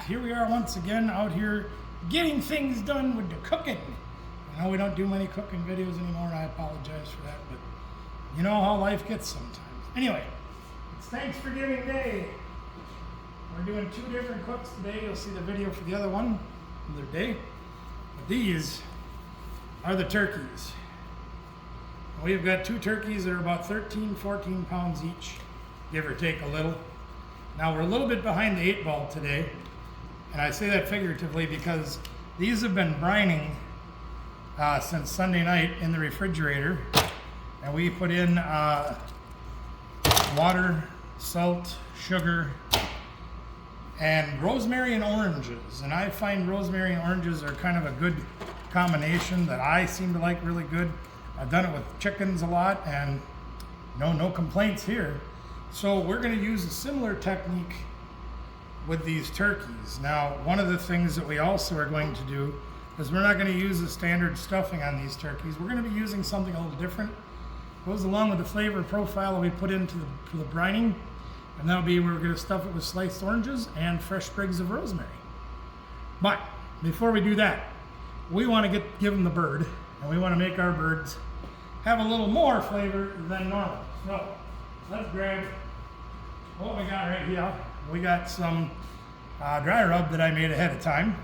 Here we are once again out here getting things done with the cooking. I know we don't do many cooking videos anymore, and I apologize for that, but you know how life gets sometimes. Anyway, it's Thanksgiving Day. We're doing two different cooks today. You'll see the video for the other one, the other day. But these are the turkeys. We've got two turkeys that are about 13, 14 pounds each, give or take a little. Now we're a little bit behind the 8 ball today, and I say that figuratively because these have been brining since Sunday night in the refrigerator, and we put in water, salt, sugar, and rosemary and oranges. And I find rosemary and oranges are kind of a good combination that I seem to like really good. I've done it with chickens a lot, and no complaints here. So we're going to use a similar technique with these turkeys. Now, one of the things that we also are going to do is we're not going to use the standard stuffing on these turkeys. We're going to be using something a little different. Goes along with the flavor profile that we put into for the brining, and that'll be we're going to stuff it with sliced oranges and fresh sprigs of rosemary. But before we do that, we want to give them the bird, and we want to make our birds have a little more flavor than normal. So let's grab what we got right here. We got some dry rub that I made ahead of time.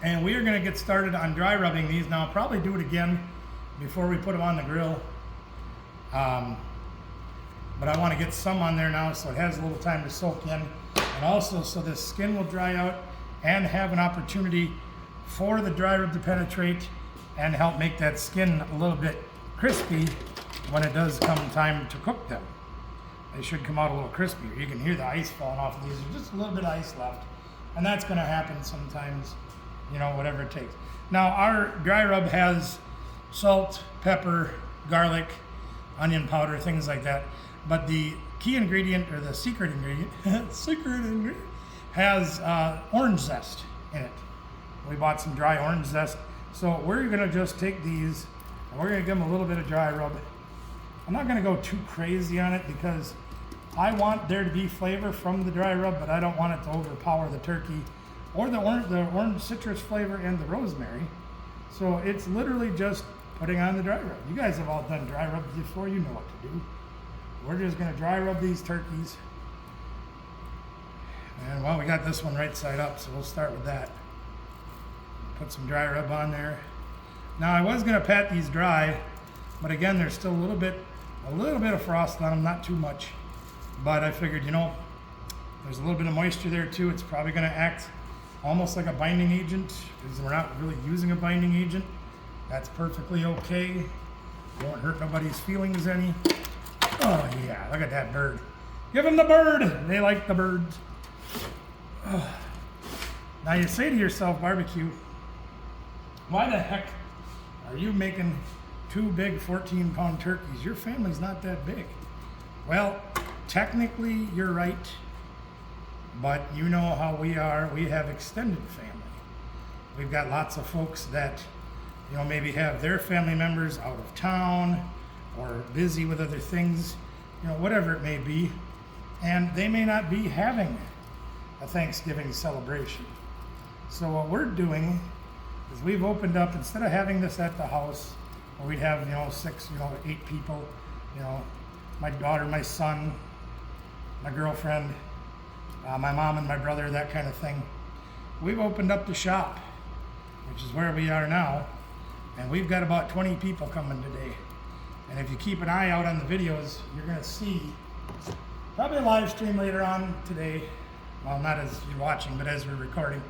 And we are going to get started on dry rubbing these. Now I'll probably do it again before we put them on the grill. But I want to get some on there now so it has a little time to soak in. And also so the skin will dry out and have an opportunity for the dry rub to penetrate and help make that skin a little bit crispy when it does come time to cook them. They should come out a little crispier. You can hear the ice falling off of these. There's just a little bit of ice left. And that's going to happen sometimes, you know, whatever it takes. Now, our dry rub has salt, pepper, garlic, onion powder, things like that. But the key ingredient, or the secret ingredient, has orange zest in it. We bought some dry orange zest. So we're going to just take these, and we're going to give them a little bit of dry rub. I'm not going to go too crazy on it because I want there to be flavor from the dry rub, but I don't want it to overpower the turkey or the orange citrus flavor and the rosemary. So it's literally just putting on the dry rub. You guys have all done dry rubs before. You know what to do. We're just going to dry rub these turkeys. And well, we got this one right side up, so we'll start with that. Put some dry rub on there. Now I was going to pat these dry, but again, there's still a little bit of frost on them, not too much. But I figured, you know, there's a little bit of moisture there too. It's probably going to act almost like a binding agent because we're not really using a binding agent. That's perfectly okay. Won't hurt nobody's feelings any. Oh yeah, look at that bird. Give them the bird. They like the birds. Oh. Now you say to yourself, barbecue, why the heck are you making two big 14-pound turkeys? Your family's not that big. Well, technically you're right, but you know how we are. We have extended family. We've got lots of folks that, you know, maybe have their family members out of town or busy with other things, you know, whatever it may be, and they may not be having a Thanksgiving celebration. So what we're doing is we've opened up, instead of having this at the house, where we'd have, you know, 6, 8 people, you know, my daughter, my son, my girlfriend, my mom and my brother, that kind of thing. We've opened up the shop, which is where we are now, and we've got about 20 people coming today. And if you keep an eye out on the videos, you're going to see probably a live stream later on today, well, not as you're watching, but as we're recording,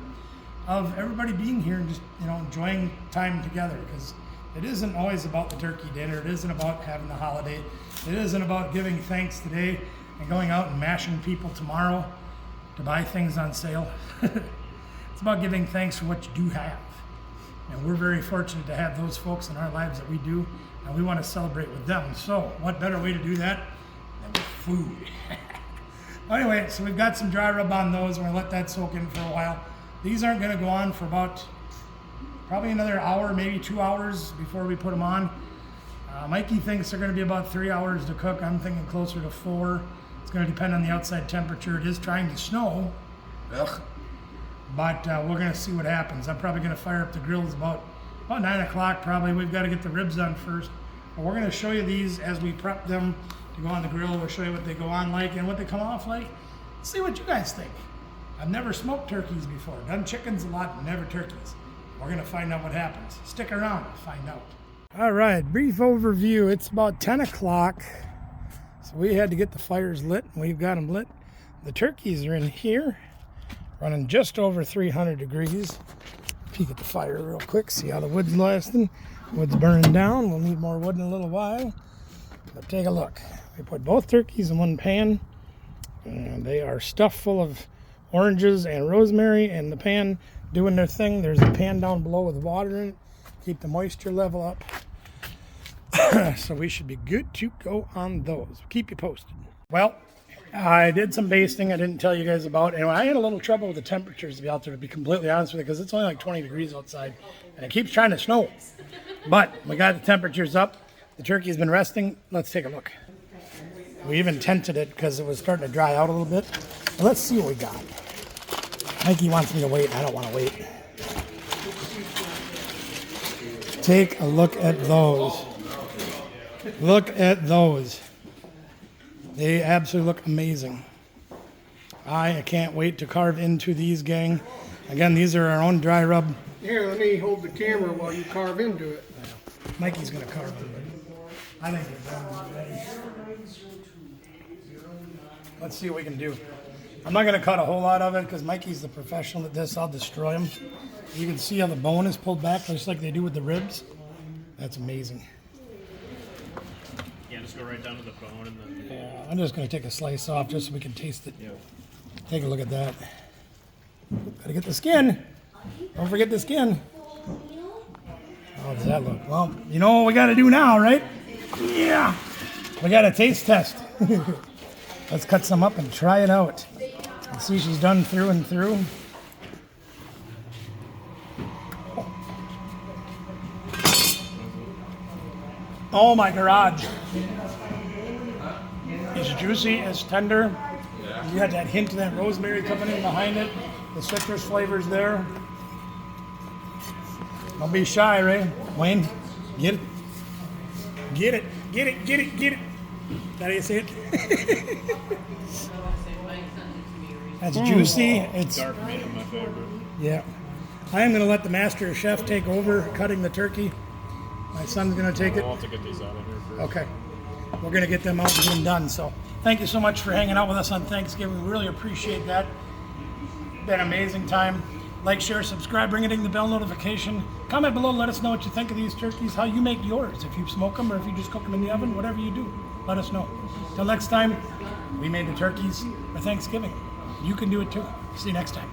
of everybody being here and just, you know, enjoying time together, because it isn't always about the turkey dinner. It isn't about having the holiday. It isn't about giving thanks today and going out and mashing people tomorrow to buy things on sale. It's about giving thanks for what you do have. And we're very fortunate to have those folks in our lives that we do, and we want to celebrate with them. So what better way to do that than with food? Anyway, so we've got some dry rub on those. We're going to let that soak in for a while. These aren't going to go on for about probably another hour, maybe 2 hours before we put them on. Mikey thinks they're going to be about 3 hours to cook. I'm thinking closer to 4. It's going to depend on the outside temperature. It is trying to snow. Ugh. but we're gonna see what happens. I'm probably gonna fire up the grills about 9 o'clock probably. We've got to get the ribs done first. But we're gonna show you these as we prep them to go on the grill. We'll show you what they go on like and what they come off like. See what you guys think. I've never smoked turkeys before. Done chickens a lot, but never turkeys. We're gonna find out what happens. Stick around to find out. All right, brief overview. It's about 10 o'clock. So we had to get the fires lit, and we've got them lit. The turkeys are in here, running just over 300 degrees. Peek at the fire real quick, see how the wood's lasting. Wood's burning down. We'll need more wood in a little while. But take a look. We put both turkeys in one pan, and they are stuffed full of oranges and rosemary, and the pan doing their thing. There's a pan down below with water in it. Keep the moisture level up. So we should be good to go on those. Keep you posted. Well, I did some basting I didn't tell you guys about, and I had a little trouble with the temperatures to be out there, to be completely honest with you, because it's only like 20 degrees outside, and it keeps trying to snow. But we got the temperatures up. The turkey's been resting. Let's take a look. We even tented it because it was starting to dry out a little bit. But let's see what we got. Mikey wants me to wait. I don't want to wait. Take a look at those. Look at those. They absolutely look amazing. I can't wait to carve into these, gang. Again, these are our own dry rub. Here, let me hold the camera while you carve into it. Mikey's going to carve it. I think it's done already. Let's see what we can do. I'm not going to cut a whole lot of it because Mikey's the professional at this. I'll destroy him. You can see how the bone is pulled back just like they do with the ribs. That's amazing. Yeah, just go right down to the bone and then. Yeah, I'm just going to take a slice off just so we can taste it. Yeah. Take a look at that. Gotta get the skin. Don't forget the skin. How does that look? Well, you know what we got to do now, right? Yeah. We got a taste test. Let's cut some up and try it out. Let's see she's done through and through. Oh my garage. It's juicy, it's tender. You got that hint of that rosemary coming in behind it. The citrus flavors there. Don't be shy, Ray. Wayne, get it. Get it, get it, get it, get it. Is that how you say it? That's juicy. It's Dark medium, my favorite. yeah. I am going to let the master chef take over cutting the turkey. My son's going to take it. I'll have to get these out of here first. Okay. We're going to get them out and get them done. So thank you so much for hanging out with us on Thanksgiving. We really appreciate that. Been an amazing time. Like, share, subscribe, ring the bell notification. Comment below, let us know what you think of these turkeys, how you make yours. If you smoke them or if you just cook them in the oven, whatever you do, let us know. Till next time, we made the turkeys for Thanksgiving. You can do it too. See you next time.